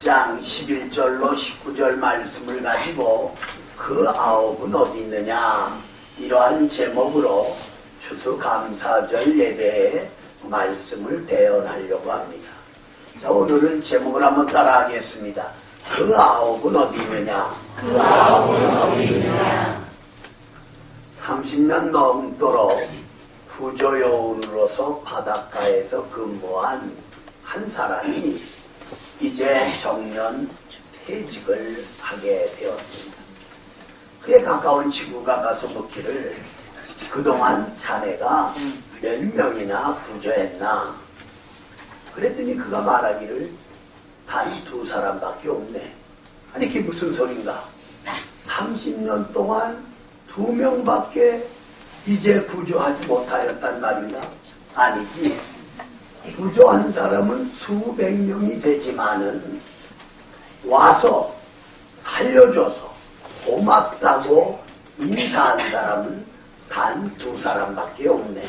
장 11절로 19절 말씀을 가지고 그 아홉은 어디 있느냐, 이러한 제목으로 추수감사절 예배에 말씀을 대언하려고 합니다. 자, 오늘은 제목을 한번 따라하겠습니다. 그 아홉은 어디 있느냐. 그 아홉은 어디 있느냐. 30년 넘도록 부조요원으로서 바닷가에서 근무한 한 사람이 이제 정년 퇴직을 하게 되었습니다. 그에 가까운 친구가 가서 묻기를, 그동안 자네가 몇 명이나 구조했나? 그랬더니 그가 말하기를, 단 2사람밖에 없네. 아니, 그게 무슨 소린가? 30년 동안 2명밖에 이제 구조하지 못하였단 말인가? 아니지. 구조한 사람은 수백 명이 되지만은 와서 살려줘서 고맙다고 인사한 사람은 단 2사람밖에 없네.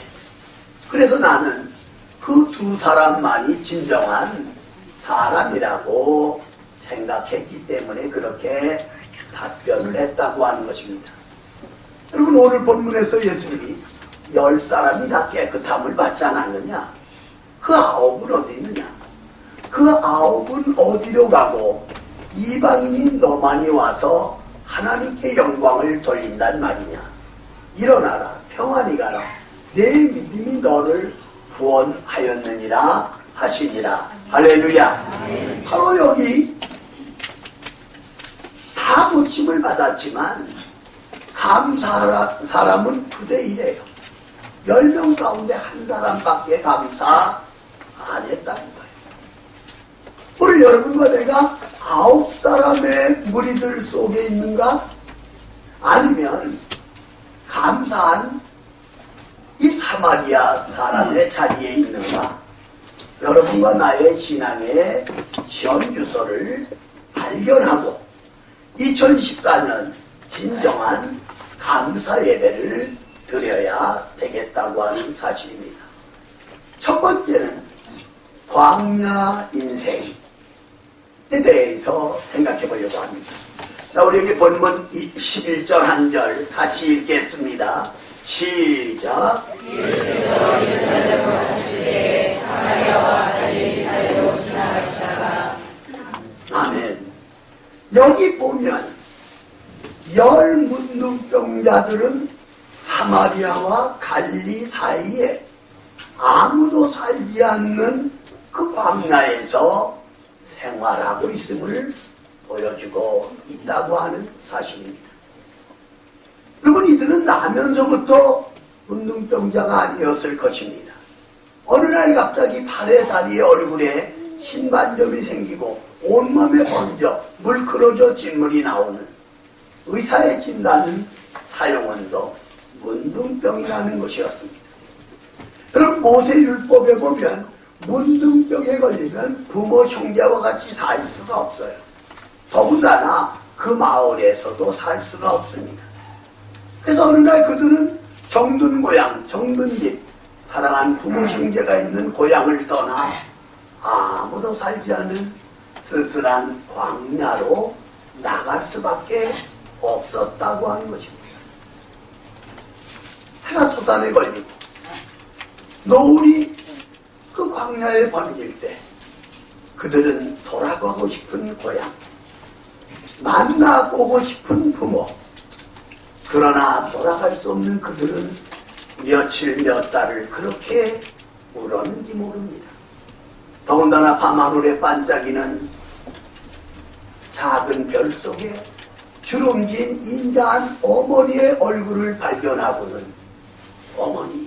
그래서 나는 그 2사람만이 진정한 사람이라고 생각했기 때문에 그렇게 답변을 했다고 하는 것입니다. 여러분, 오늘 본문에서 예수님이 10사람이 다 깨끗함을 받지 않았느냐? 그 9은 어디 있느냐? 그 9은 어디로 가고 이방인인 너만이 와서 하나님께 영광을 돌린단 말이냐? 일어나라, 평안히 가라. 내 믿음이 너를 구원하였느니라 하시니라. 할렐루야. 바로 여기 다 고침을 받았지만 감사한 사람은 9대1이에요. 10명 가운데 1사람밖에 감사 안 했다는 거예요. 우리 여러분과 내가 9사람의 무리들 속에 있는가? 아니면 감사한 이 사마리아 사람의 자리에 있는가? 여러분과 나의 신앙의 현주소를 발견하고 2014년 진정한 감사 예배를 드려야 되겠다고 하는 사실입니다. 첫 번째는 광야 인생에 대해서 생각해 보려고 합니다. 자, 우리 여기 본문 11절 1절 같이 읽겠습니다. 시작. 예수께서 예루살렘으로 가실 때에 사마리아와 갈릴리 사이로 지나가시다가. 아멘. 여기 보면 10 문둥병자들은 사마리아와 갈릴리 사이에 아무도 살지 않는 그 광야에서 생활하고 있음을 보여주고 있다고 하는 사실입니다. 여러분, 이들은 나면서부터 문둥병자가 아니었을 것입니다. 어느 날 갑자기 팔에 다리에 얼굴에 신반점이 생기고 온몸에 번져 물크러져 진물이 나오는 의사의 진단은 사용원도 문둥병이라는 것이었습니다. 여러분, 모세율법에 보면 문둥병에 걸리면 부모 형제와 같이 살 수가 없어요. 더군다나 그 마을에서도 살 수가 없습니다. 그래서 어느 날 그들은 정든 고향, 정든 집, 사랑한 부모 형제가 있는 고향을 떠나 아무도 살지 않은 쓸쓸한 광야로 나갈 수밖에 없었다고 하는 것입니다. 해가 소단에 걸리고 노을이 그 광야에 번질 때 그들은 돌아가고 싶은 고향, 만나보고 싶은 부모, 그러나 돌아갈 수 없는 그들은 며칠 몇 달을 그렇게 울었는지 모릅니다. 더군다나 밤하늘에 반짝이는 작은 별 속에 주름진 인자한 어머니의 얼굴을 발견하고는 어머니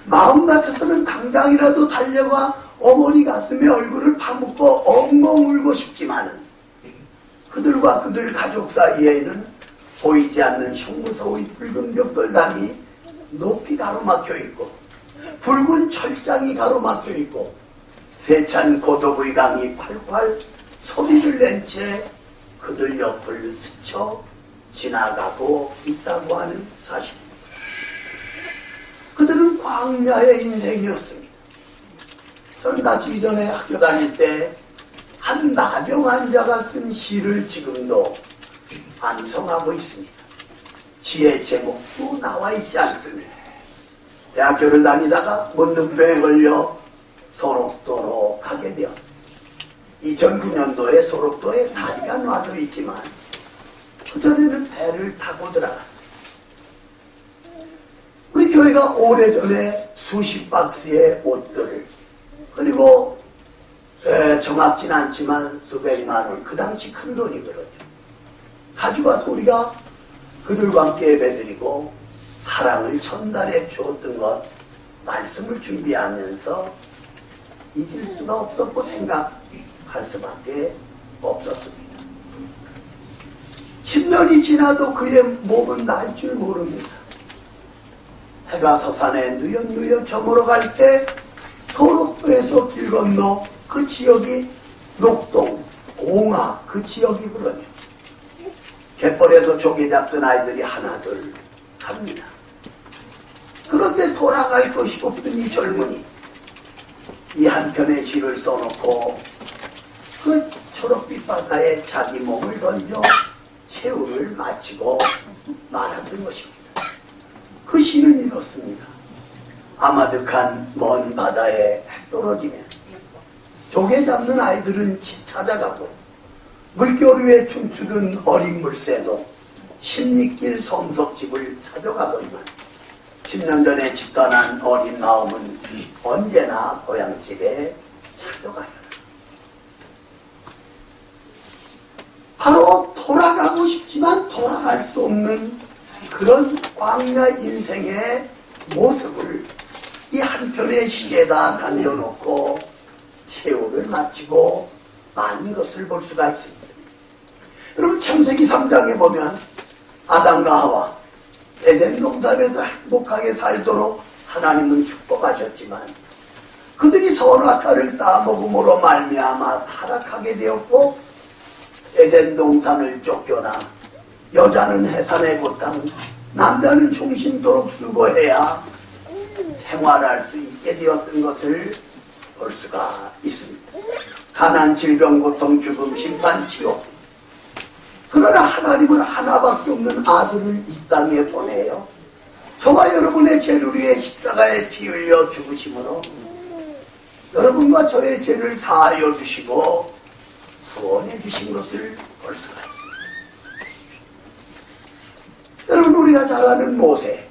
마음 같아서는 당장이라도 달려가 어머니 가슴에 얼굴을 파묻고 엉엉 울고 싶지만은 그들과 그들 가족 사이에는 보이지 않는 형무소의 붉은 벽돌담이 높이 가로막혀 있고 붉은 철장이 가로막혀 있고 세찬 고독의 강이 콸콸 소리를 낸 채 그들 옆을 스쳐 지나가고 있다고 하는 사실입니다. 그들은 광야의 인생이었습니다. 저는 다치기 전에 학교 다닐 때 한 나병 환자가 쓴 시를 지금도 암송하고 있습니다. 시의 제목도 나와 있지 않습니다. 대학교를 다니다가 문둥병에 걸려 소록도로 가게 되었습니다. 2009년도에 소록도에 다리가 놔져 있지만 그전에는 배를 타고 들어갔어요. 우리 교회가 오래전에 수십 박스의 옷들을, 그리고 정확진 않지만 수백만 원, 그 당시 큰 돈이거든요, 가지고 와서 우리가 그들과 함께 예배드리고 사랑을 전달해 주었던 것, 말씀을 준비하면서 잊을 수가 없었고 생각할 수밖에 없었습니다. 10년이 지나도 그의 몸은 날 줄 모릅니다. 해가 서산에 누연누연 저물어갈 때 소록도에서 길 건너 그 지역이 녹동, 공화 그 지역이거든요. 갯벌에서 조개 잡던 아이들이 하나둘 합니다. 그런데 돌아갈 것이 없던 이 젊은이, 이 한편의 시를 써놓고 그 초록빛 바다에 자기 몸을 던져 최후를 마치고 말았던 것입니다. 그 시는 이렇습니다. 아마득한 먼 바다에 해 떨어지면 조개 잡는 아이들은 집 찾아가고, 물결 위에 춤추던 어린 물새도 십리길 섬석집을 찾아가더니만 10년 전에 집 떠난 어린 마음은 언제나 고향집에 찾아가요. 바로 돌아가고 싶지만 돌아갈 수 없는 그런 광야 인생의 모습을 이 한편의 시에다 남겨놓고 최후를 마치고 많은 것을 볼 수가 있습니다. 여러분, 창세기 3장에 보면 아담과 하와 에덴 동산에서 행복하게 살도록 하나님은 축복하셨지만 그들이 선악과를 따먹음으로 말미암아 타락하게 되었고, 에덴 동산을 쫓겨나 여자는 해산의 고탕, 남자는 종신토록 수고해야 생활할 수 있게 되었던 것을 볼 수가 있습니다. 가난, 질병, 고통, 죽음, 심판, 지옥. 그러나 하나님은 하나밖에 없는 아들을 이 땅에 보내요. 저와 여러분의 죄를 위해 십자가에 피 흘려 죽으심으로 여러분과 저의 죄를 사하여 주시고 구원해 주신 것을 볼 수가 있습니다. 여러분, 우리가 잘 아는 모세,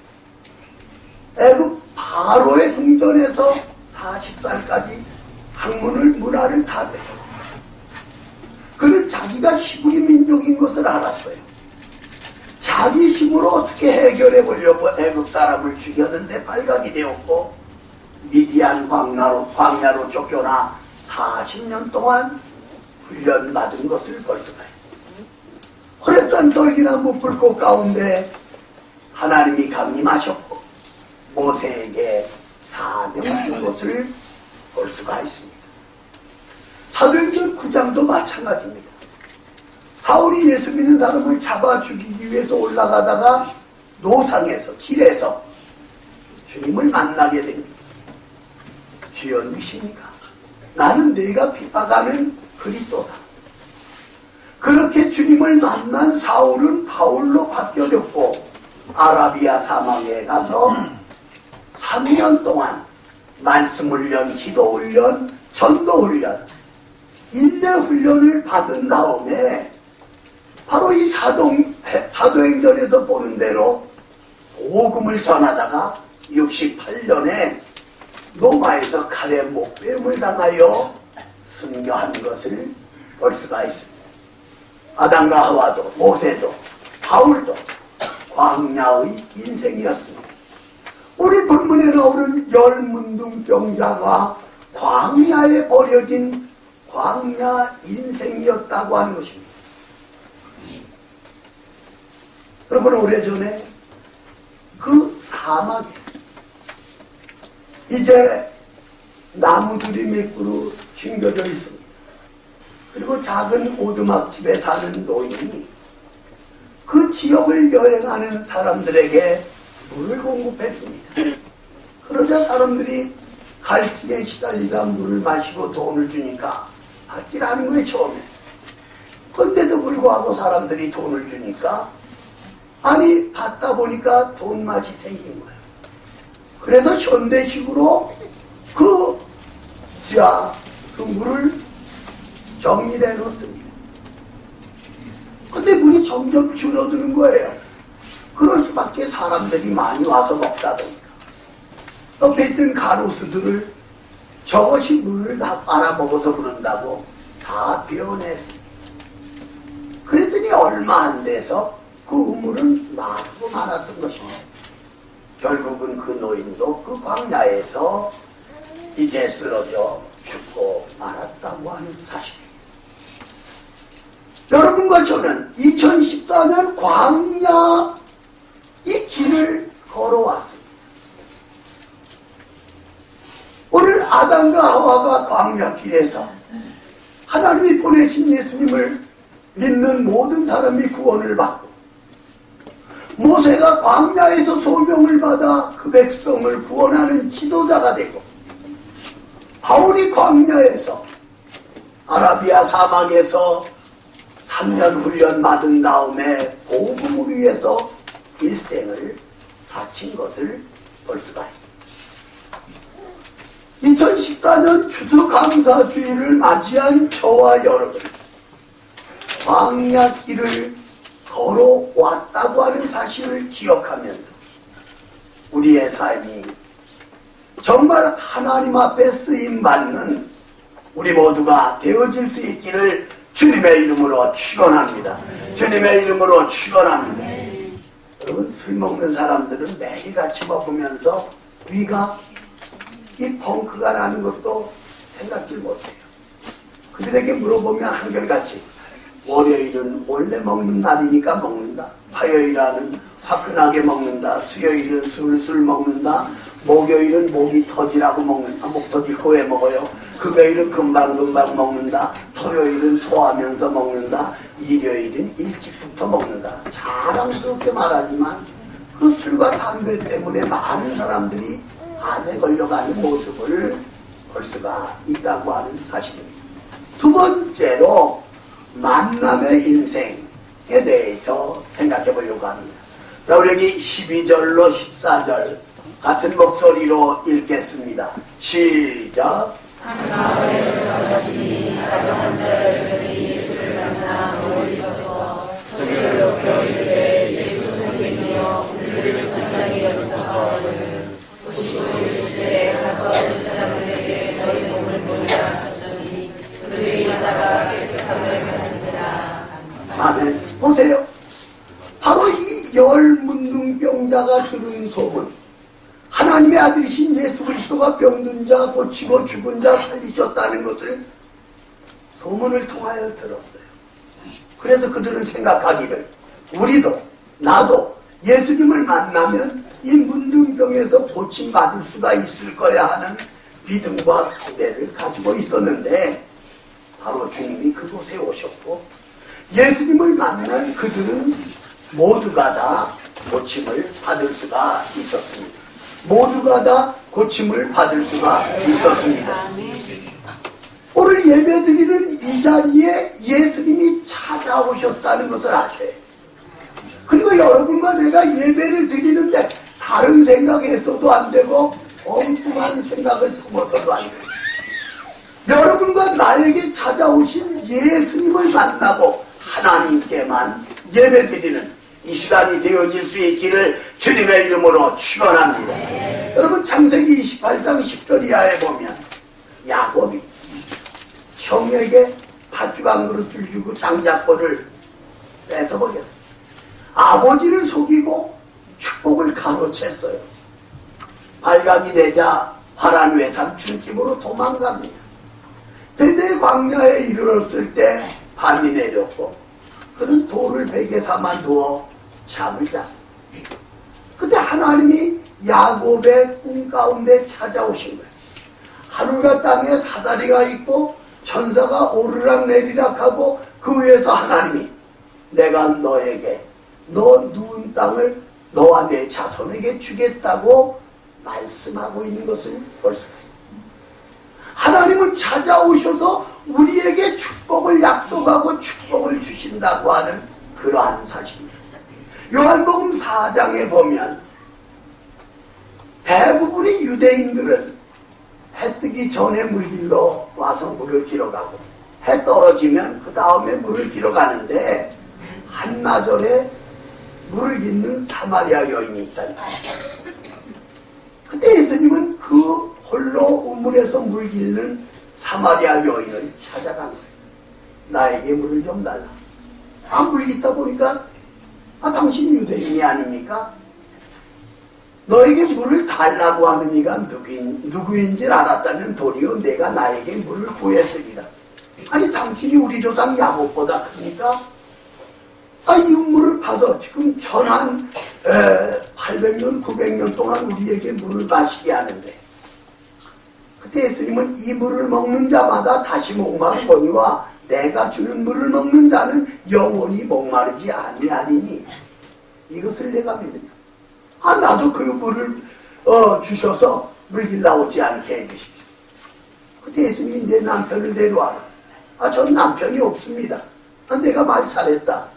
애굽 바로의 궁전에서 40살까지 학문을, 문화를 다 배웠어요. 그는 자기가 시부리 민족인 것을 알았어요. 자기 힘으로 어떻게 해결해 보려고 애굽 사람을 죽였는데 발각이 되었고, 미디안 광야로 쫓겨나 40년 동안 훈련받은 것을 볼 수가 있어요. 호렙산 떨기나무 불꽃 가운데 하나님이 강림하셨고 모세에게 사명 준 것을 볼 수가 있습니다. 사도행전 9장도 마찬가지입니다. 사울이 예수 믿는 사람을 잡아 죽이기 위해서 올라가다가 노상에서, 길에서 주님을 만나게 됩니다. 주여 누구십니까? 나는 네가 핍박하는 그리스도다. 그렇게 주님을 만난 사울은 바울로 바뀌어졌고 아라비아 사막에 가서 3년 동안 말씀 훈련, 기도 훈련, 전도 훈련, 인내 훈련을 받은 다음에 바로 이 사도행전에서 보는 대로 복음을 전하다가 68년에 로마에서 칼에 목베움을 당하여 순교한 것을 볼 수가 있습니다. 아담과 하와도, 모세도, 바울도 광야의 인생이었습니다. 오늘 본문에 나오는 열문둥병자가 광야에 버려진 광야 인생이었다고 하는 것입니다. 여러분, 오래전에 그 사막에 이제 나무들이 몇 그루 심겨져 있습니다. 그리고 작은 오두막집에 사는 노인이 그 지역을 여행하는 사람들에게 물을 공급해 줍니다. 그러자 사람들이 갈증에 시달리다 물을 마시고 돈을 주니까 받질 생기라는 거예요, 처음에. 그런데도 불구하고 사람들이 돈을 주니까, 아니, 받다 보니까 돈 맛이 생긴 거예요. 그래서 현대식으로 그 지하 승부를 정리를 해놓습니다. 근데 물이 점점 줄어드는 거예요. 그럴 수밖에 사람들이 많이 와서 먹다 보니까. 옆에 있던 가로수들을 저것이 물을 다 빨아먹어서 그런다고 다 베어냈습니다. 그랬더니 얼마 안 돼서 그 우물은 마르고 말았던 것입니다. 결국은 그 노인도 그 광야에서 이제 쓰러져 죽고 말았다고 하는 사실입니다. 여러분과 저는 2014년 광야 이 길을 걸어왔습니다. 오늘 아담과 하와가 광야 길에서 하나님이 보내신 예수님을 믿는 모든 사람이 구원을 받고, 모세가 광야에서 소명을 받아 그 백성을 구원하는 지도자가 되고, 바울이 광야에서 아라비아 사막에서 3년 훈련 받은 다음에 복음을 위해서 일생을 바친 것을 볼 수가 있습니다. 2014년 추수감사주일을 맞이한 저와 여러분, 광야 길을 걸어왔다고 하는 사실을 기억하면서 우리의 삶이 정말 하나님 앞에 쓰임받는 우리 모두가 되어질 수 있기를 주님의 이름으로 축원합니다. 주님의 이름으로 축원합니다. 여러분, 술 먹는 사람들은 매일같이 먹으면서 위가 이 펑크가 나는 것도 생각지 못해요. 그들에게 물어보면 한결같이 월요일은 원래 먹는 날이니까 먹는다. 화요일은 화끈하게 먹는다. 수요일은 술술 먹는다. 목요일은 목이 터지라고 먹는다. 목 터질 거 왜 먹어요? 금요일은 금방금방 먹는다. 토요일은 소화하면서 먹는다. 일요일은 일찍부터 먹는다. 자랑스럽게 말하지만 그 술과 담배 때문에 많은 사람들이 암에 걸려가는 모습을 볼 수가 있다고 하는 사실입니다. 두 번째로 만남의 인생에 대해서 생각해 보려고 합니다. 자, 우리 여기 12절로 14절 같은 목소리로 읽겠습니다. 시작. 한 마을에 가같이 아병한들 예수를 만나 멀리 서서 소리를 높여 이르되 예수 선생이여 우리를 불쌍히 여기소서는 보시고 이르시되 가서 제사장들에게 너희 몸을 보이라 하셨더니 그들이 일어나다가 깨끗함을 받은지라. 아멘. 보세요. 바로 이 열문둥병자가 들은 소문, 하나님의 아들이신 예수 그리스도가 병든 자 고치고 죽은 자 살리셨다는 것을 소문을 통하여 들었어요. 그래서 그들은 생각하기를 우리도 나도 예수님을 만나면 이 문둥병에서 고침받을 수가 있을 거야 하는 믿음과 기대를 가지고 있었는데, 바로 주님이 그곳에 오셨고 예수님을 만난 그들은 모두가 다 고침을 받을 수가 있었습니다. 모두가 다 고침을 받을 수가 있었습니다. 오늘 예배드리는 이 자리에 예수님이 찾아오셨다는 것을 아세요. 그리고 여러분과 내가 예배를 드리는데 다른 생각했어도 안 되고 엉뚱한 생각을 품어서도 안 돼요. 여러분과 나에게 찾아오신 예수님을 만나고 하나님께만 예배드리는 이 시간이 되어질 수 있기를 주님의 이름으로 축원합니다. 여러분, 창세기 28장 10절 이하에 보면 야곱이 형에게 팥죽 한 그릇을 주고 장자권을 뺏어버렸어요. 아버지를 속이고 축복을 가로챘어요. 발각이 되자 하란 외삼촌 집으로 도망갑니다. 대대 광야에 이르렀을 때 밤이 내렸고 그는 돌을 베개 삼아 누워 잠을 잤어요. 그때 하나님이 야곱의 꿈 가운데 찾아오신 거예요. 하늘과 땅에 사다리가 있고 천사가 오르락 내리락 하고 그 위에서 하나님이 내가 너에게 너 누운 땅을 너와 내 자손에게 주겠다고 말씀하고 있는 것을 볼 수가 있어요. 하나님은 찾아오셔서 우리에게 기쁨을 약속하고 축복을 주신다고 하는 그러한 사실입니다. 요한복음 4장에 보면 대부분의 유대인들은 해 뜨기 전에 물길로 와서 물을 길어가고 해 떨어지면 그 다음에 물을 길어가는데 한나절에 물을 깃는 사마리아 여인이 있다니. 그때 예수님은 그 홀로 우물에서 물 깃는 사마리아 여인을 찾아간 거예요. 나에게 물을 좀 달라. 물 깃다 보니까 당신 유대인이 아닙니까? 너에게 물을 달라고 하는 이가 누구인지 알았다면 도리어 내가 나에게 물을 구했으리라. 아니 당신이 우리 조상 야곱보다 크니까 이 물을 받아 지금 800년 900년 동안 우리에게 물을 마시게 하는데, 그때 예수님은 이 물을 먹는 자마다 다시 목마르거니와 내가 주는 물을 먹는 자는 영원히 목마르지 아니하리니 이것을 내가 믿으냐. 나도 그 물을 주셔서 물 길러오지 않게 해주십시오. 그때 예수님이 내 남편을 데려와라. 전 남편이 없습니다. 내가 말 잘했다.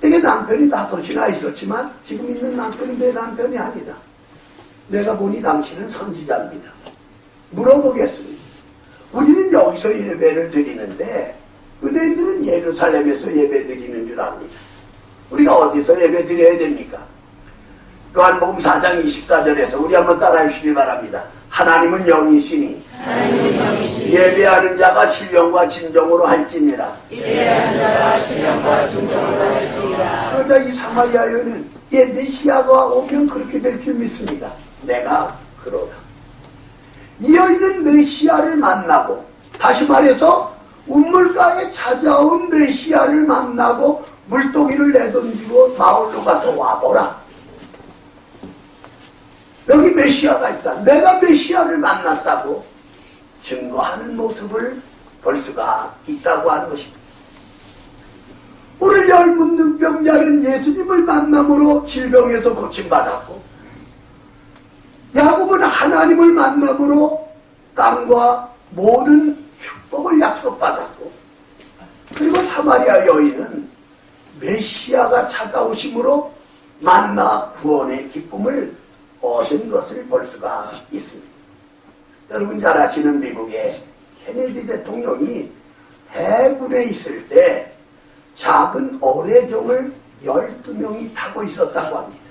내게 남편이 5이나 있었지만 지금 있는 남편이 내 남편이 아니다. 내가 보니 당신은 선지자입니다. 물어보겠습니다. 우리는 여기서 예배를 드리는데 유대인들은 예루살렘에서 예배 드리는 줄 압니다. 우리가 어디서 예배 드려야 됩니까? 요한복음 4장 24절에서 우리 한번 따라해 주시기 바랍니다. 하나님은 영이시니 예배하는 자가 신령과 진정으로 할지니라. 그러자 이 사마리아 여인은 메시아가 오면 그렇게 될 줄 믿습니다. 내가 그러다. 이 여인은 메시아를 만나고, 다시 말해서 우물가에 찾아온 메시아를 만나고 물동이를 내던지고 마을로 가서 와보라. 여기 메시아가 있다. 내가 메시아를 만났다고 증거하는 모습을 볼 수가 있다고 하는 것입니다. 오늘 젊은 눈병자는 예수님을 만남으로 질병에서 고침받았고, 야곱은 하나님을 만남으로 땅과 모든 축복을 약속받았고, 그리고 사마리아 여인은 메시아가 찾아오심으로 만나 구원의 기쁨을 얻은 것을 볼 수가 있습니다. 여러분 잘 아시는 미국의 케네디 대통령이 해군에 있을 때 작은 어뢰종을 12명이 타고 있었다고 합니다.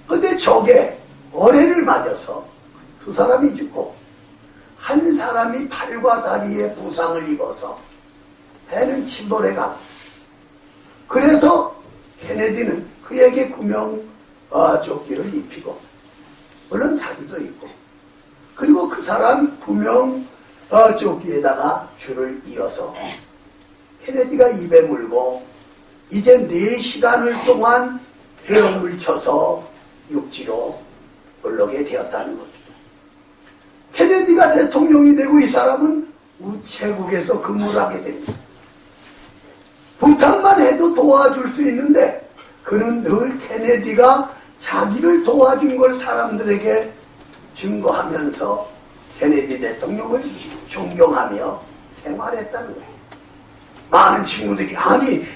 그런데 저게 어뢰를 맞아서 2사람이 죽고 1사람이 팔과 다리에 부상을 입어서 배는 침몰해 가고, 그래서 케네디는 그에게 구명조끼를 입히고, 물론 자기도 입고, 그리고 그 사람 구명조끼에다가 줄을 이어서 케네디가 입에 물고 이제 4시간을 동안 헤엄을 쳐서 육지로 올라오게 되었다는 겁니다. 케네디가 대통령이 되고 이 사람은 우체국에서 근무를 하게 됩니다. 부탁만 해도 도와줄 수 있는데 그는 늘 케네디가 자기를 도와준 걸 사람들에게 증거하면서 케네디 대통령을 존경하며 생활했다는 거예요. 많은 친구들이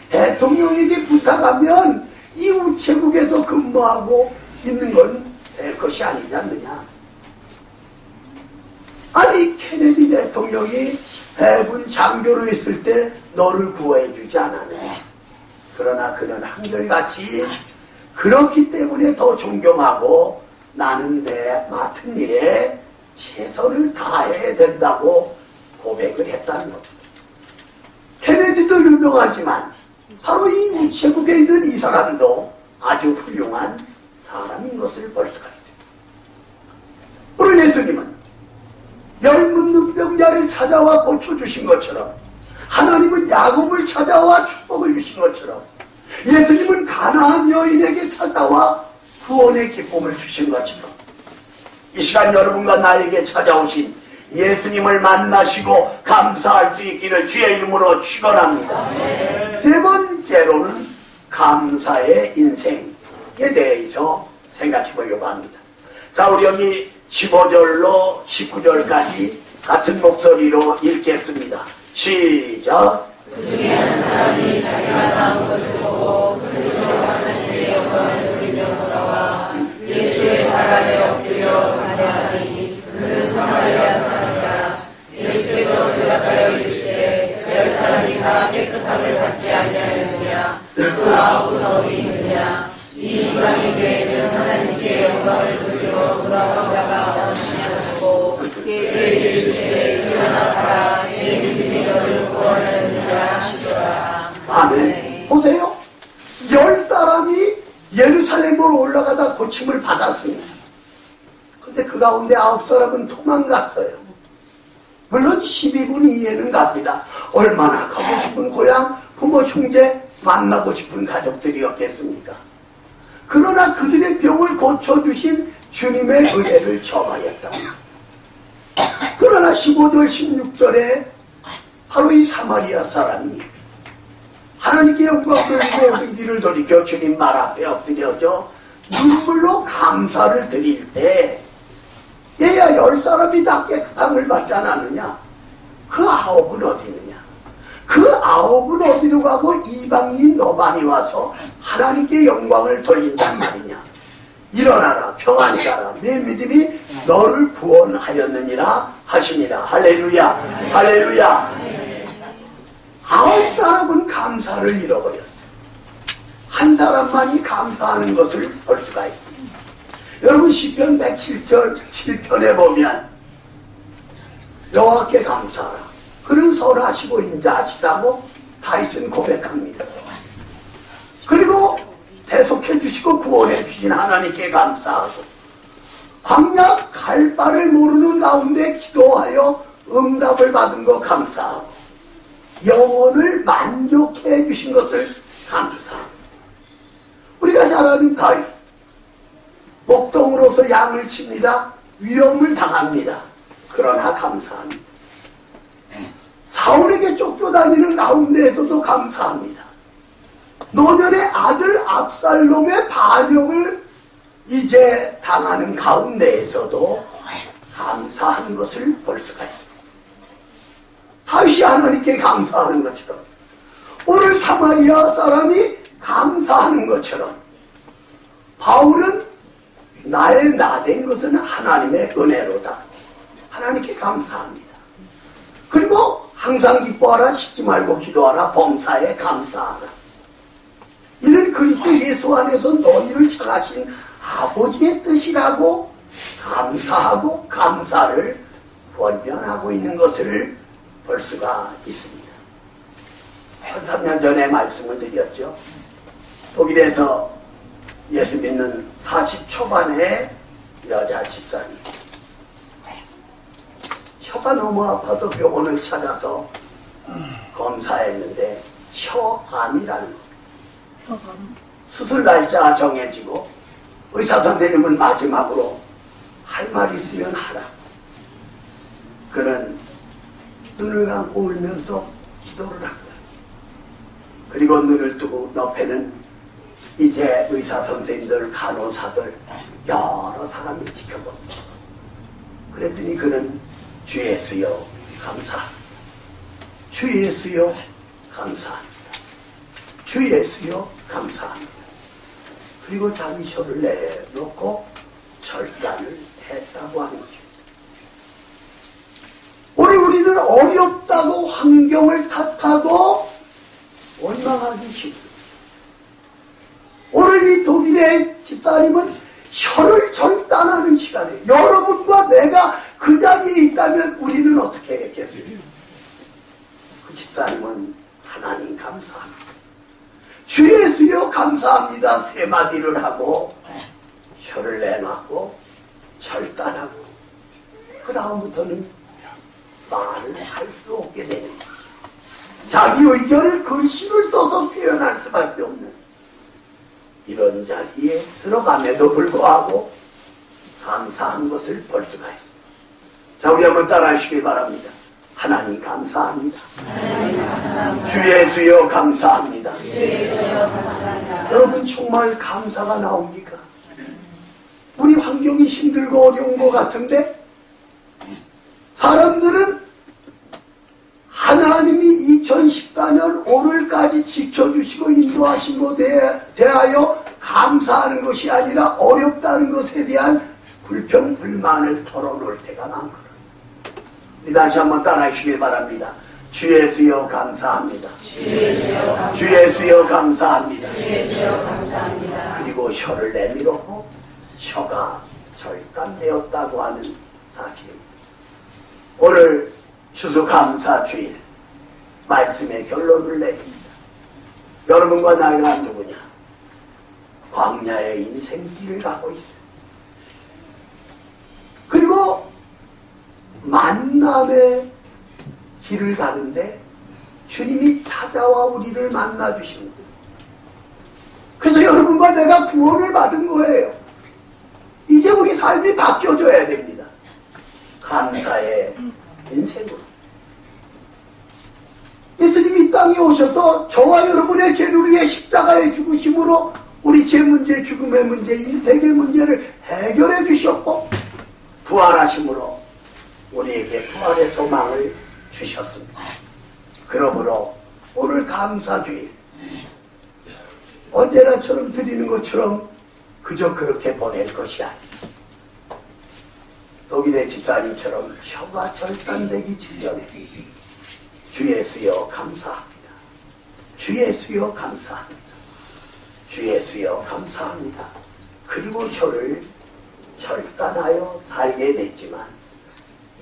대통령에게 부탁하면 이 우체국에서 근무하고 있는 건 될 것이 아니지 않느냐. 케네디 대통령이 해군 장교로 있을 때 너를 구해주지 않았네. 그러나 그는 한결같이 그렇기 때문에 더 존경하고 나는 내 맡은 일에 최선을 다해야 된다고 고백을 했다는 겁니다. 케네디도 유명하지만 바로 이 우체국에 있는 이 사람도 아주 훌륭한 사람인 것을 볼 수가 있습니다. 오늘 예수님은 젊은 눈병자를 찾아와 고쳐주신 것처럼, 하나님은 야곱을 찾아와 축복을 주신 것처럼, 예수님은 가나안 여인에게 찾아와 구원의 기쁨을 주신 것처럼, 이 시간 여러분과 나에게 찾아오신 예수님을 만나시고 감사할 수 있기를 주의 이름으로 축원합니다. 세 번째로는 감사의 인생에 대해서 생각해 보려고 합니다. 자, 우리 여기 15절로 19절까지 같은 목소리로 읽겠습니다. 시작. 그 중에 한 사람이 자기가 나온 것을 보고 그 스스로 하나님의 영광을 누리며 돌아와 예수의 발 아래 엎드려 자제하니 그는 사마리아 사람이라. 예수께서 대답하여 이르시되 열 사람이 다 깨끗함을 받지 아니하였느냐? 그 아홉은 어디 있느냐? 이 이방인 교회는 하나님께 영광을 돌리러 돌아온 자가 없으냐 하시고 그에게 이르시되 일어나 가라 내 믿음이 너를 구원하느니라 하시더라. 아멘. 보세요. 10사람이 예루살렘으로 올라가다 고침을 받았습니다. 근데 그 가운데 9사람은 도망갔어요. 물론 12분 이해는 갑니다. 얼마나 가고 싶은 고향, 부모, 형제, 만나고 싶은 가족들이었겠습니까? 그러나 그들의 병을 고쳐주신 주님의 은혜를 점하였다. 그러나 15절, 16절에 바로 이 사마리아 사람이 하나님께 영광을 돌리고 모든 길을 돌이켜 주님 말 앞에 엎드려져 눈물로 감사를 드릴 때 얘야 10사람이 다 깨끗함을 받지 않았느냐? 그 9은 어디 있느냐? 그 9은 어디로 가고 이방인 너만이 와서 하나님께 영광을 돌린단 말이냐? 일어나라 평안히 가라 내 믿음이 너를 구원하였느니라 하시니라. 할렐루야 할렐루야. 9사람은 감사를 잃어버렸어요. 한 사람만이 감사하는 것을 볼 수가 있습니다. 여러분 시편 107절 7편에 보면 여호와께 감사하라 그는 선하시고 인자하시다고 다윗은 고백합니다. 그리고 대속해 주시고 구원해 주신 하나님께 감사하고 광야 갈 바를 모르는 가운데 기도하여 응답을 받은 거 감사하고 영혼을 만족해 해 주신 것을 감사하고 우리가 잘 아는 다윗 목동으로서 양을 칩니다. 위험을 당합니다. 그러나 감사합니다. 사울에게 쫓겨다니는 가운데에서도 감사합니다. 노년의 아들 압살롬의 반역을 이제 당하는 가운데에서도 감사한 것을 볼 수가 있습니다. 다윗이 하나님께 감사하는 것처럼 오늘 사마리아 사람이 감사하는 것처럼 바울은 나의 나된 것은 하나님의 은혜로다. 하나님께 감사합니다. 그리고 항상 기뻐하라, 식지 말고 기도하라, 범사에 감사하라. 이는 그리스도 예수 안에서 너희를 향하신 아버지의 뜻이라고 감사하고 감사를 권면하고 있는 것을 볼 수가 있습니다. 한 3년 전에 말씀을 드렸죠. 독일에서 예수 믿는 40 초반의 여자 집사님. 혀가 너무 아파서 병원을 찾아서 검사했는데 혀암이라는 거. 수술 날짜가 정해지고 의사 선생님은 마지막으로 할 말 있으면 하라. 그는 눈을 감고 울면서 기도를 한 거예요. 그리고 눈을 뜨고 옆에는 이제 의사 선생님들, 간호사들 여러 사람이 지켜봅니다. 그랬더니 그는 주 예수여 감사합니다. 주 예수여 감사합니다. 주 예수여 감사합니다. 그리고 자기 혀를 내놓고 절단을 했다고 하는 거죠. 오늘 우리는 어렵다고 환경을 탓하고 원망하기 쉽습니다. 오늘 이 독일의 집사님은 혀를 절단하는 시간에 여러분과 내가 그 자리에 있다면 우리는 어떻게 했겠어요? 그 집사님은 하나님 감사합니다. 주 예수여 감사합니다. 세 마디를 하고 혀를 내놨고 절단하고 그 다음부터는 말을 할 수 없게 되는 거죠. 자기 의견을 글씨를 써서 표현할 수밖에 없는 이런 자리에 들어감에도 불구하고 감사한 것을 볼 수가 있습니다. 자, 우리 한번 따라하시길 바랍니다. 하나님 감사합니다. 하나님 감사합니다. 주 예수여 감사합니다. 주 예수여 감사합니다. 여러분 정말 감사가 나옵니까? 우리 환경이 힘들고 어려운 것 같은데 사람들은 하나님이 2014년 오늘까지 지켜주시고 인도하신 것에 대하여 감사하는 것이 아니라 어렵다는 것에 대한 불평불만을 털어놓을 때가 많거든요. 다시 한번 따라해 주시길 바랍니다. 주 예수여 감사합니다. 주 예수여 감사합니다. 그리고 혀를 내밀었고 혀가 절단되었다고 하는 사실입니다. 오늘 추수감사주일 말씀의 결론을 내립니다. 여러분과 나이가 누구냐? 광야의 인생길을 가고 있어요. 그리고 만남의 길을 가는데 주님이 찾아와 우리를 만나주십니다. 그래서 여러분과 내가 구원을 받은 거예요. 이제 우리 삶이 바뀌어져야 됩니다. 감사의 인생으로. 예수님이 이 땅에 오셔서 저와 여러분의 죄를 위해 십자가에 죽으심으로 우리 죄 문제, 죽음의 문제, 인생의 문제를 해결해 주셨고 부활하심으로 우리에게 부활의 소망을 주셨습니다. 그러므로 오늘 감사주일 언제나처럼 드리는 것처럼 그저 그렇게 보낼 것이 아니다. 독일의 집사님처럼 혀가 절단되기 직전에 주 예수여 감사합니다. 주 예수여 감사합니다. 주 예수여 감사합니다. 그리고 혀를 절단하여 살게 됐지만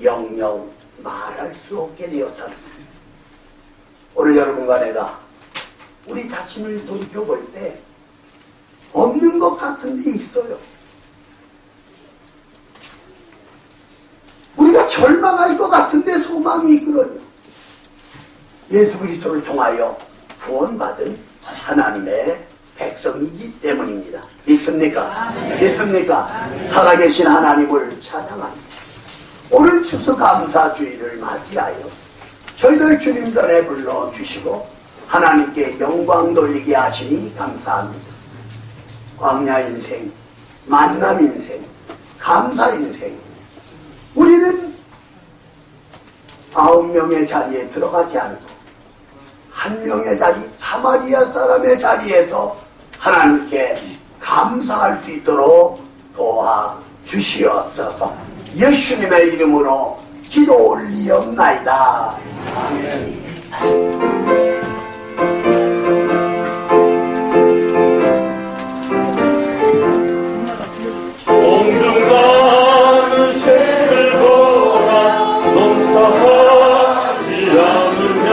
영영 말할 수 없게 되었다는 거예요. 오늘 여러분과 내가 우리 자신을 돌이켜볼 때 없는 것 같은 데 있어요. 우리가 절망할 것 같은데 소망이 있거든요. 예수 그리스도를 통하여 구원받은 하나님의 백성이기 때문입니다. 믿습니까? 아멘. 믿습니까? 아멘. 살아계신 하나님을 찬양합니다. 오늘 추수감사주일을 맞이하여 저희들 주님 전에 불러주시고 하나님께 영광 돌리게 하시니 감사합니다. 광야 인생, 만남 인생, 감사 인생. 우리는 9명의 자리에 들어가지 않고 한 명의 자리, 사마리아 사람의 자리에서 하나님께 감사할 수 있도록 도와주시옵소서. 예수님의 이름으로 기도 올리옵나이다. 아멘. 공중가는 새를 보라 농사하지 않으며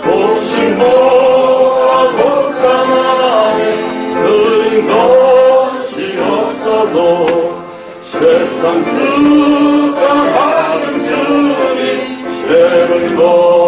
독신보와 독감하니 그린 것이 없어도 세상 주가 하는 주님 새를 보라